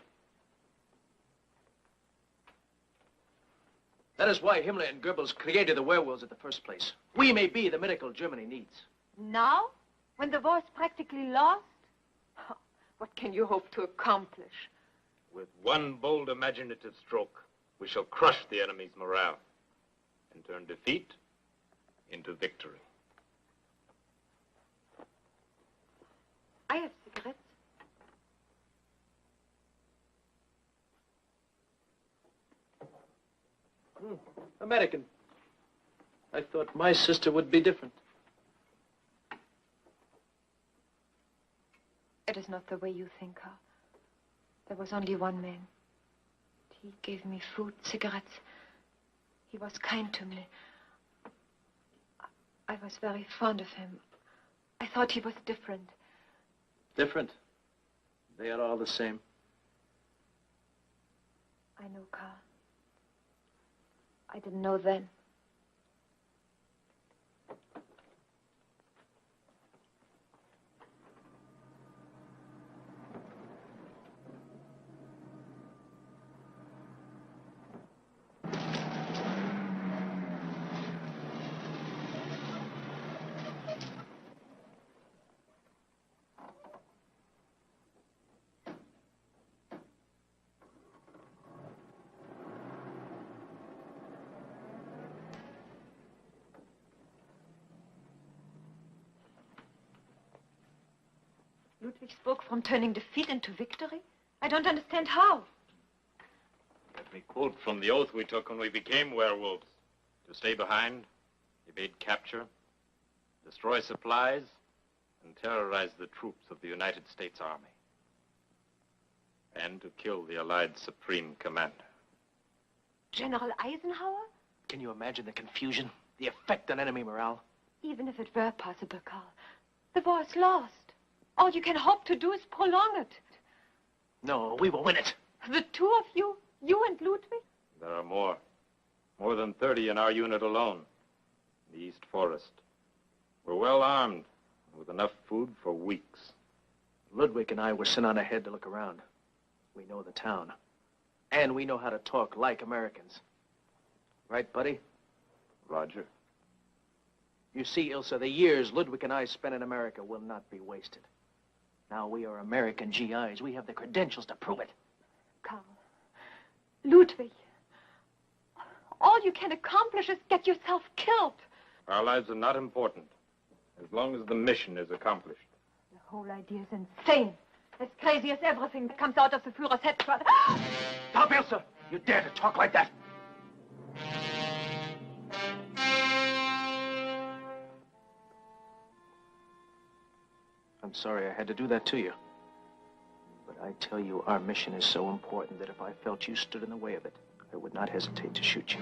That is why Himmler and Goebbels created the werewolves in the first place. We may be the miracle Germany needs. Now? When the war is practically lost? Oh, what can you hope to accomplish? With one bold imaginative stroke, we shall crush the enemy's morale and turn defeat into victory. I have cigarettes. American. I thought my sister would be different. It is not the way you think, Carl. There was only one man. He gave me food, cigarettes. He was kind to me. I was very fond of him. I thought he was different. Different? They are all the same. I know, Carl. I didn't know then. Ludwig spoke from turning defeat into victory? I don't understand how. Let me quote from the oath we took when we became werewolves. To stay behind, evade capture, destroy supplies, and terrorize the troops of the United States Army. And to kill the Allied Supreme Commander. General Eisenhower? Can you imagine the confusion, the effect on enemy morale? Even if it were possible, Carl, the war is lost. All you can hope to do is prolong it. No, we will win it. The two of you? You and Ludwig? There are more. More than 30 in our unit alone. In the East Forest. We're well armed, with enough food for weeks. Ludwig and I were sent on ahead to look around. We know the town. And we know how to talk like Americans. Right, buddy? Roger. You see, Ilsa, the years Ludwig and I spent in America will not be wasted. Now we are American GIs. We have the credentials to prove it. Carl. Ludwig. All you can accomplish is get yourself killed. Our lives are not important, as long as the mission is accomplished. The whole idea is insane. As crazy as everything that comes out of the Führer's headquarters. Stop, Ilsa! You dare to talk like that? I'm sorry I had to do that to you. But I tell you, our mission is so important that if I felt you stood in the way of it, I would not hesitate to shoot you.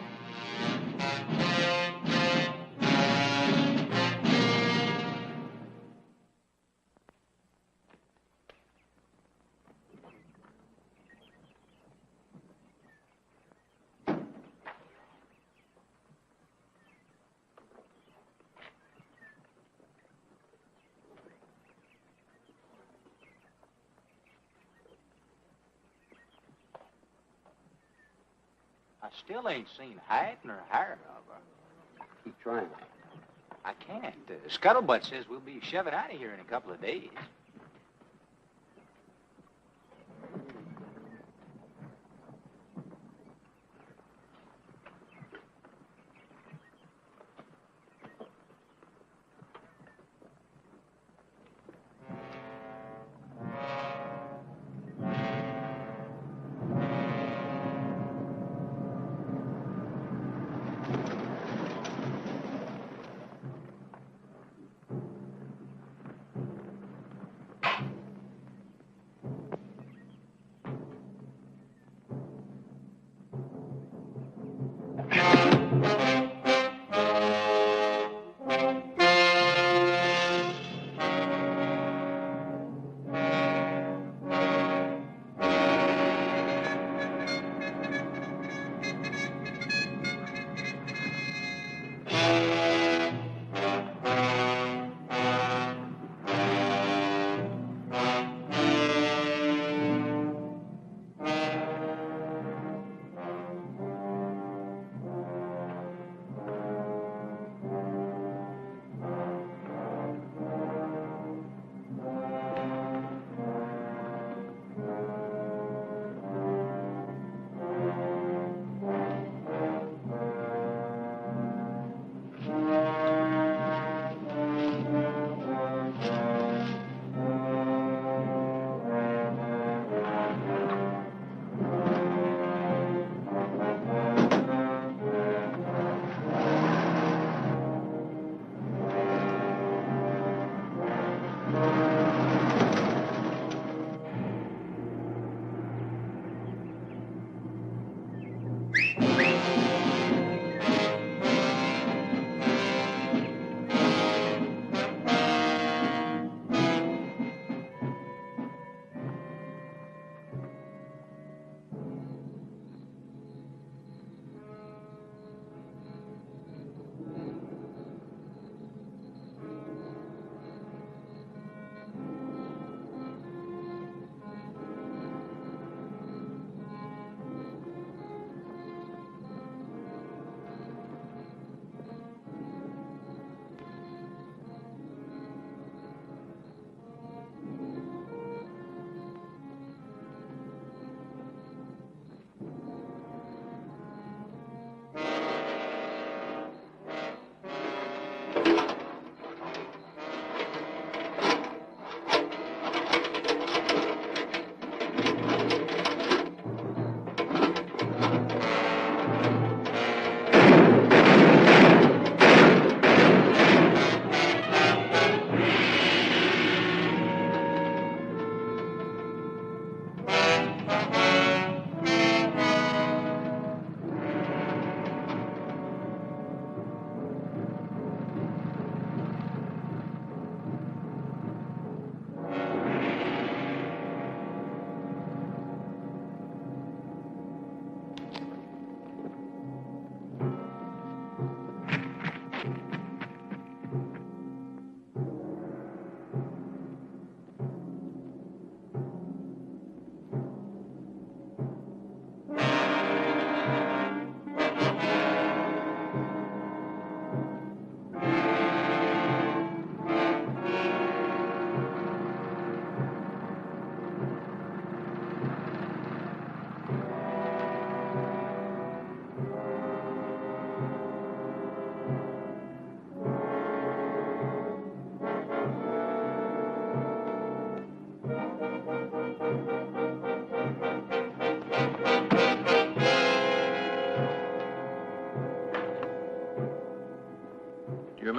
I still ain't seen hide nor hair of her. Keep trying. I can't. Scuttlebutt says we'll be shoving out of here in a couple of days.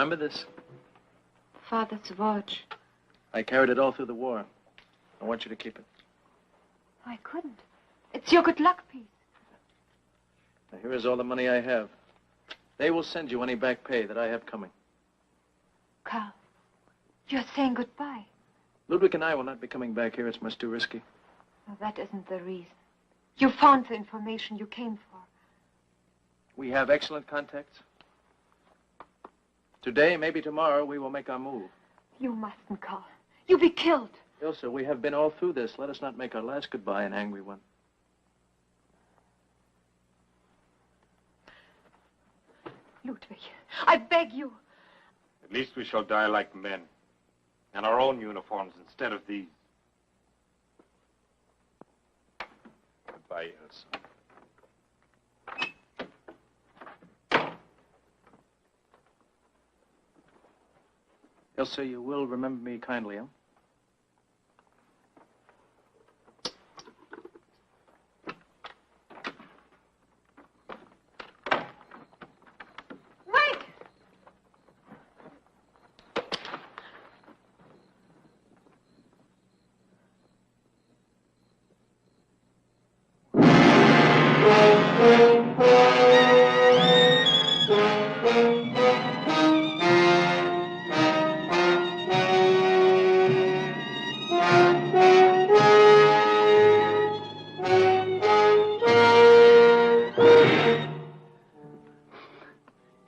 remember this? Father's watch. I carried it all through the war. I want you to keep it. I couldn't. It's your good luck piece. Now, here is all the money I have. They will send you any back pay that I have coming. Carl, you're saying goodbye. Ludwig and I will not be coming back here. It's much too risky. No, that isn't the reason. You found the information you came for. We have excellent contacts. Today, maybe tomorrow, we will make our move. You mustn't, Carl. You'll be killed. Ilsa, we have been all through this. Let us not make our last goodbye an angry one. Ludwig, I beg you. At least we shall die like men. In our own uniforms instead of these. Goodbye, Ilsa. Ilsa, you will remember me kindly, huh? Wait!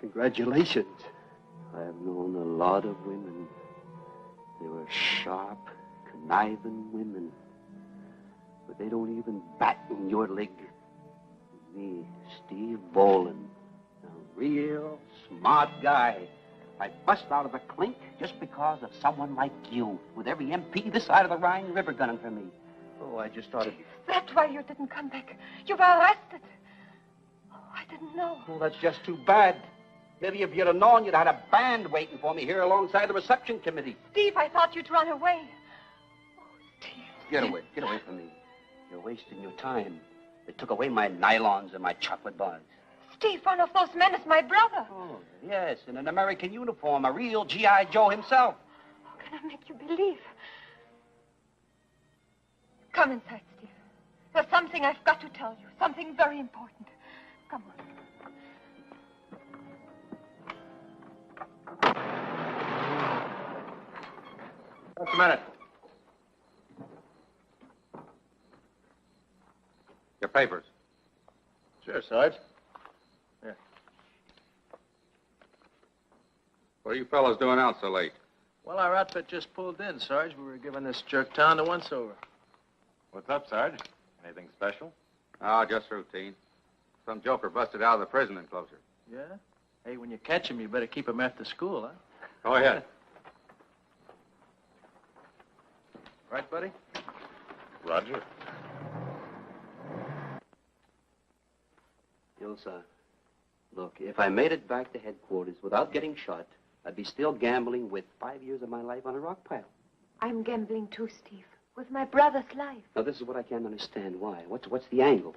Congratulations. I have known a lot of women. They were sharp, conniving women. But they don't even bat in your league. Me, Steve Boland, a real smart guy. I bust out of the clink just because of someone like you, with every MP this side of the Rhine River gunning for me. Oh, I just thought it'd be... That's why you didn't come back. You were arrested. Oh, I didn't know. Well, that's just too bad. Maybe if you'd have known, you'd have had a band waiting for me here alongside the reception committee. Steve, I thought you'd run away. Get away from me. You're wasting your time. They took away my nylons and my chocolate bars. Steve, one of those men is my brother. Oh, yes, in an American uniform, a real G.I. Joe himself. How can I make you believe? Come inside, Steve. There's something I've got to tell you. Something very important. Come on. Just a minute. Your papers. Sure, Sarge. Here. What are you fellows doing out so late? Well, our outfit just pulled in, Sarge. We were giving this jerk town a once-over. What's up, Sarge? Anything special? Oh, just routine. Some joker busted out of the prison enclosure. Yeah? Hey, when you catch him, you better keep him after school, huh? Go ahead. Right, buddy? Roger. Ilsa, look, if I made it back to headquarters without getting shot, I'd be still gambling with 5 years of my life on a rock pile. I'm gambling too, Steve, with my brother's life. Now, this is what I can't understand. Why? What's the angle?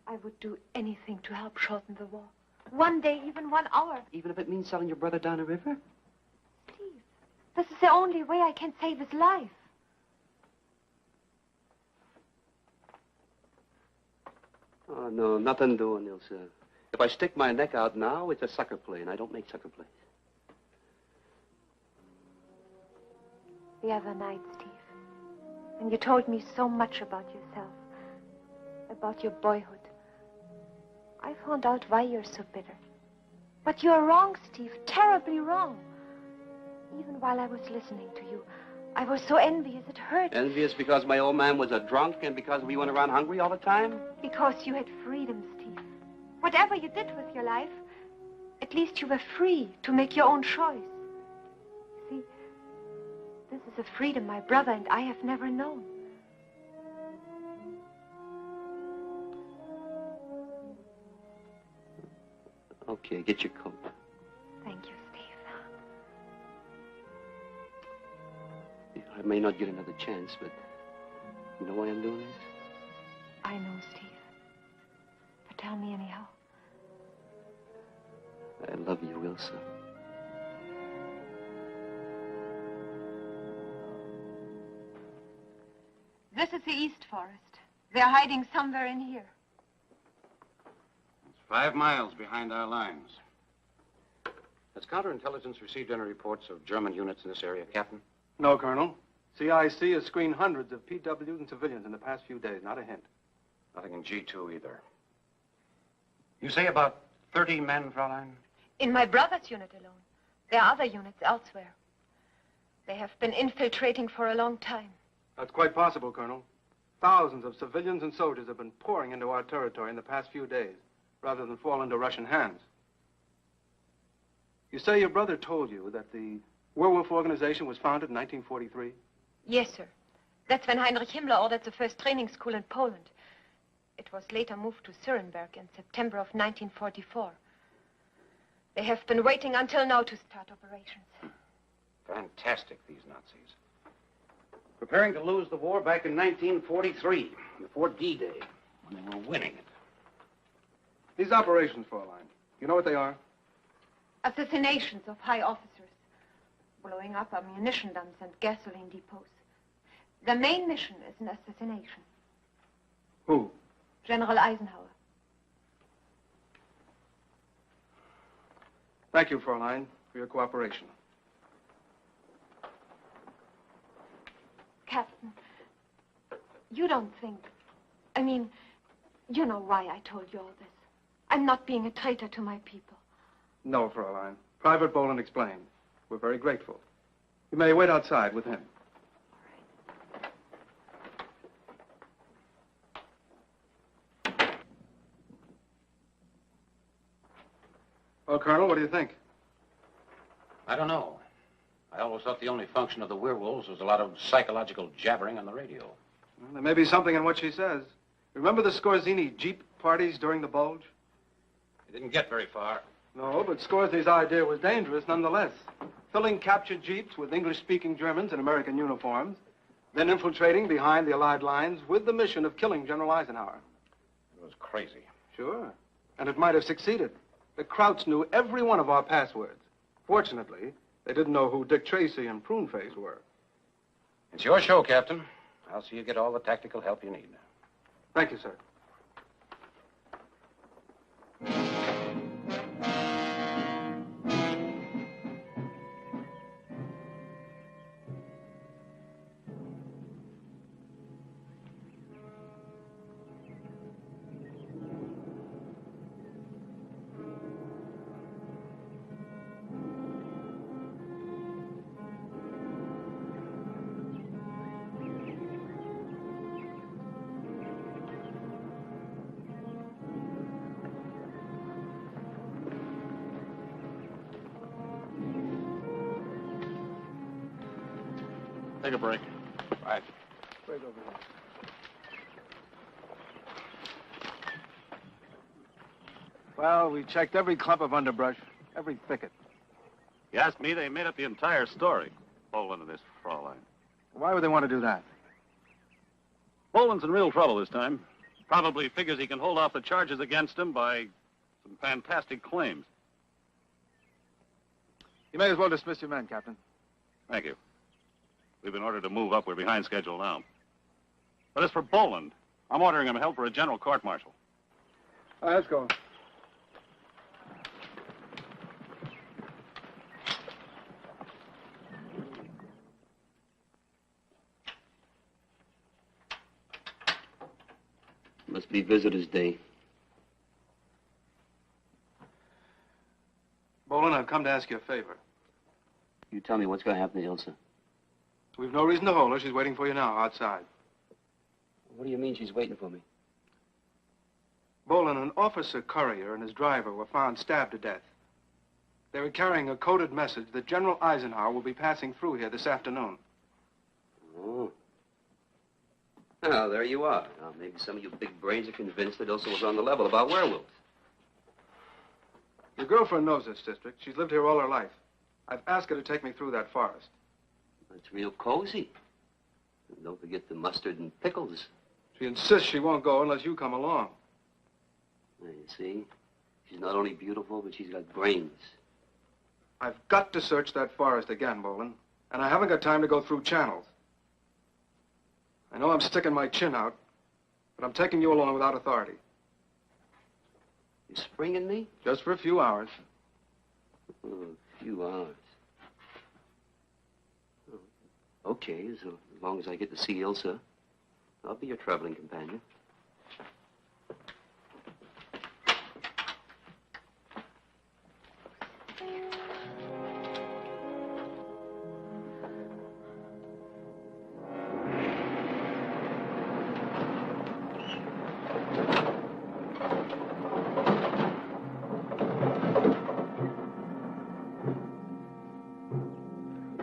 I would do anything to help shorten the war. 1 day, even 1 hour. Even if it means selling your brother down the river? Steve, this is the only way I can save his life. Oh, no, nothing doing, Ilsa. If I stick my neck out now, it's a sucker play, and I don't make sucker plays. The other night, Steve, and you told me so much about yourself, about your boyhood. I found out why you're so bitter. But you're wrong, Steve, terribly wrong. Even while I was listening to you, I was so envious it hurt. Envious because my old man was a drunk and because we went around hungry all the time? Because you had freedom, Steve. Whatever you did with your life, at least you were free to make your own choice. See, this is a freedom my brother and I have never known. Okay, get your coat. Thank you, Steve. I may not get another chance, but you know why I'm doing this? I know, Steve. But tell me anyhow. I love you, Wilson. This is the East Forest. They're hiding somewhere in here. It's 5 miles behind our lines. Has counterintelligence received any reports of German units in this area, Captain? No, Colonel. CIC has screened hundreds of PWs and civilians in the past few days. Not a hint. Nothing in G2 either. You say about 30 men, Fraulein? In my brother's unit alone. There are other units elsewhere. They have been infiltrating for a long time. That's quite possible, Colonel. Thousands of civilians and soldiers have been pouring into our territory in the past few days, rather than fall into Russian hands. You say your brother told you that the Werwolf organization was founded in 1943? Yes, sir. That's when Heinrich Himmler ordered the first training school in Poland. It was later moved to Nuremberg in September of 1944. They have been waiting until now to start operations. Fantastic, these Nazis. Preparing to lose the war back in 1943, before D-Day, when they were winning it. These operations, Fraulein, you know what they are? Assassinations of high officers, blowing up ammunition dumps and gasoline depots. The main mission is an assassination. Who? General Eisenhower. Thank you, Fraulein, for your cooperation. Captain, you don't think... I mean, you know why I told you all this. I'm not being a traitor to my people. No, Fraulein. Private Boland explained. We're very grateful. You may wait outside with him. Well, Colonel, what do you think? I don't know. I always thought the only function of the werewolves was a lot of psychological jabbering on the radio. Well, there may be something in what she says. Remember the Skorzeny Jeep parties during the Bulge? It didn't get very far. No, but Skorzeny's idea was dangerous nonetheless. Filling captured Jeeps with English-speaking Germans in American uniforms, then infiltrating behind the Allied lines with the mission of killing General Eisenhower. It was crazy. Sure. And it might have succeeded. The Krauts knew every one of our passwords. Fortunately, they didn't know who Dick Tracy and Pruneface were. It's your show, Captain. I'll see you get all the tactical help you need. Thank you, sir. Take a break. Right. Break over here. Well, we checked every clump of underbrush, every thicket. You ask me, they made up the entire story. Boland and this Fraulein. Why would they want to do that? Boland's in real trouble this time. Probably figures he can hold off the charges against him by some fantastic claims. You may as well dismiss your men, Captain. Thank you. We've been ordered to move up. We're behind schedule now. But as for Boland, I'm ordering him held for a general court-martial. All right, let's go. Must be visitor's day. Boland, I've come to ask you a favor. You tell me what's going to happen to Ilsa. We've no reason to hold her. She's waiting for you now, outside. What do you mean she's waiting for me? Boland, an officer courier and his driver were found stabbed to death. They were carrying a coded message that General Eisenhower will be passing through here this afternoon. Oh. Well, there you are. Now, maybe some of you big brains are convinced that Ilsa was on the level about werewolves. Your girlfriend knows this district. She's lived here all her life. I've asked her to take me through that forest. It's real cozy. And don't forget the mustard and pickles. She insists she won't go unless you come along. Now, you see, she's not only beautiful, but she's got brains. I've got to search that forest again, Boland. And I haven't got time to go through channels. I know I'm sticking my chin out, but I'm taking you along without authority. You springing me? Just for a few hours. Oh, a few hours. Oh, okay, as long as I get to see Ilsa, I'll be your traveling companion.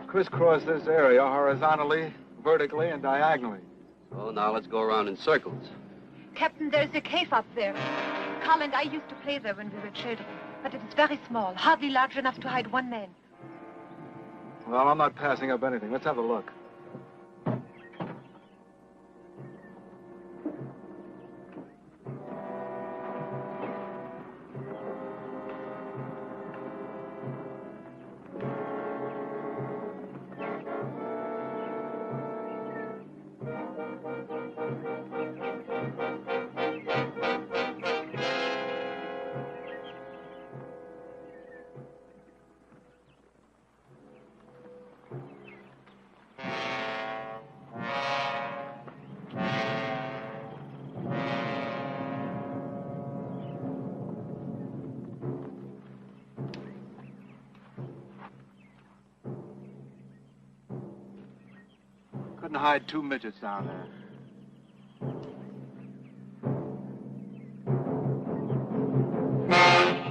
Crisscross this area horizontally, vertically, and diagonally. So now let's go around in circles. Captain, there's a cave up there. Carl and I used to play there when we were children, but it is very small, hardly large enough to hide one man. Well, I'm not passing up anything. Let's have a look. Couldn't hide two midgets down there.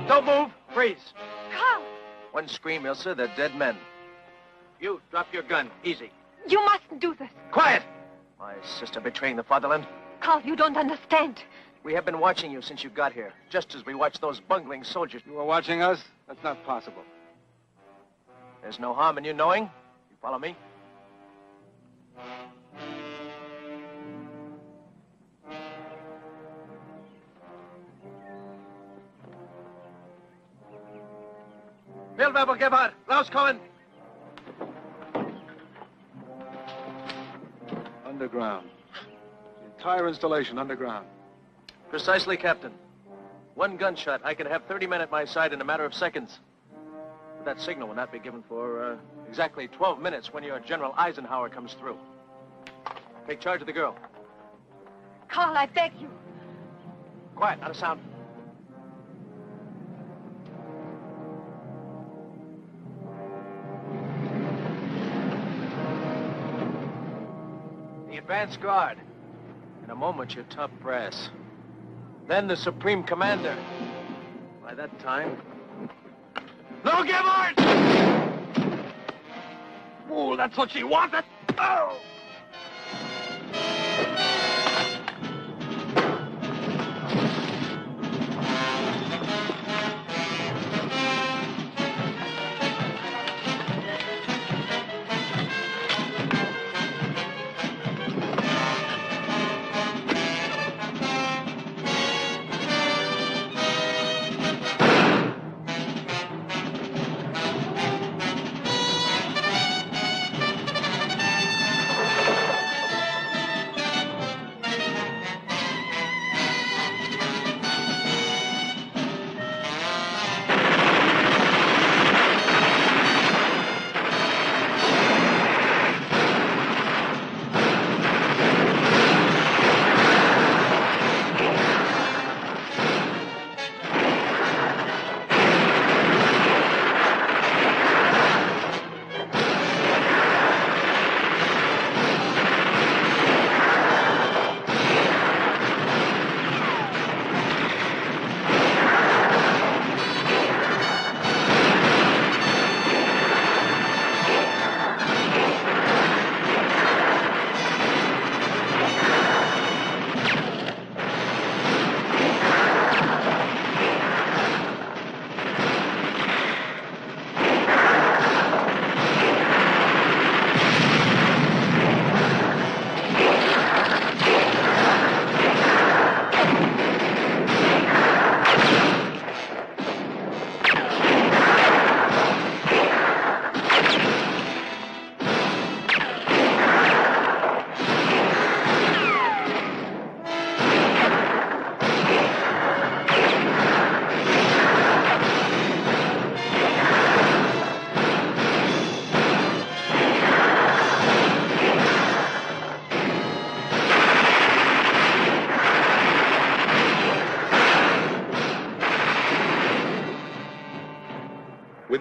Don't move! Freeze! Carl! One scream, Ilsa, they're dead men. You, drop your gun. Easy. You mustn't do this. Quiet! My sister betraying the fatherland? Carl, you don't understand. We have been watching you since you got here, just as we watched those bungling soldiers. You were watching us? That's not possible. There's no harm in you knowing. You follow me? Bildwebel, Gebhardt, rauskommen! Underground. The entire installation underground. Precisely, Captain. One gunshot, I can have 30 men at my side in a matter of seconds. But that signal will not be given for exactly 12 minutes when your General Eisenhower comes through. Take charge of the girl. Carl, I beg you. Quiet, not a sound. The advance guard. In a moment, your top brass. Then the Supreme Commander. By that time... No, Gebhardt! Fool, that's what she wanted! Oh!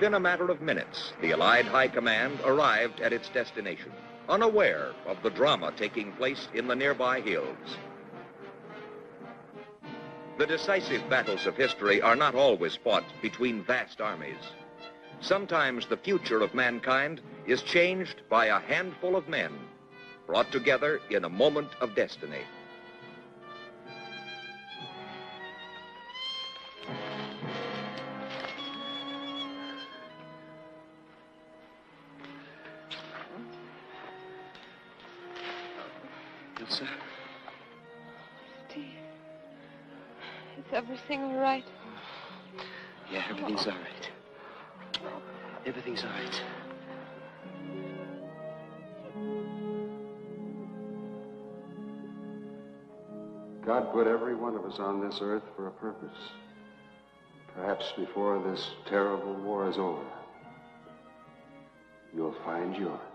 within a matter of minutes, the Allied High Command arrived at its destination, unaware of the drama taking place in the nearby hills. The decisive battles of history are not always fought between vast armies. Sometimes the future of mankind is changed by a handful of men brought together in a moment of destiny. Elsa? Steve, is everything all right? Yeah, everything's all right. Everything's all right. God put every one of us on this earth for a purpose. Perhaps before this terrible war is over, you'll find yours.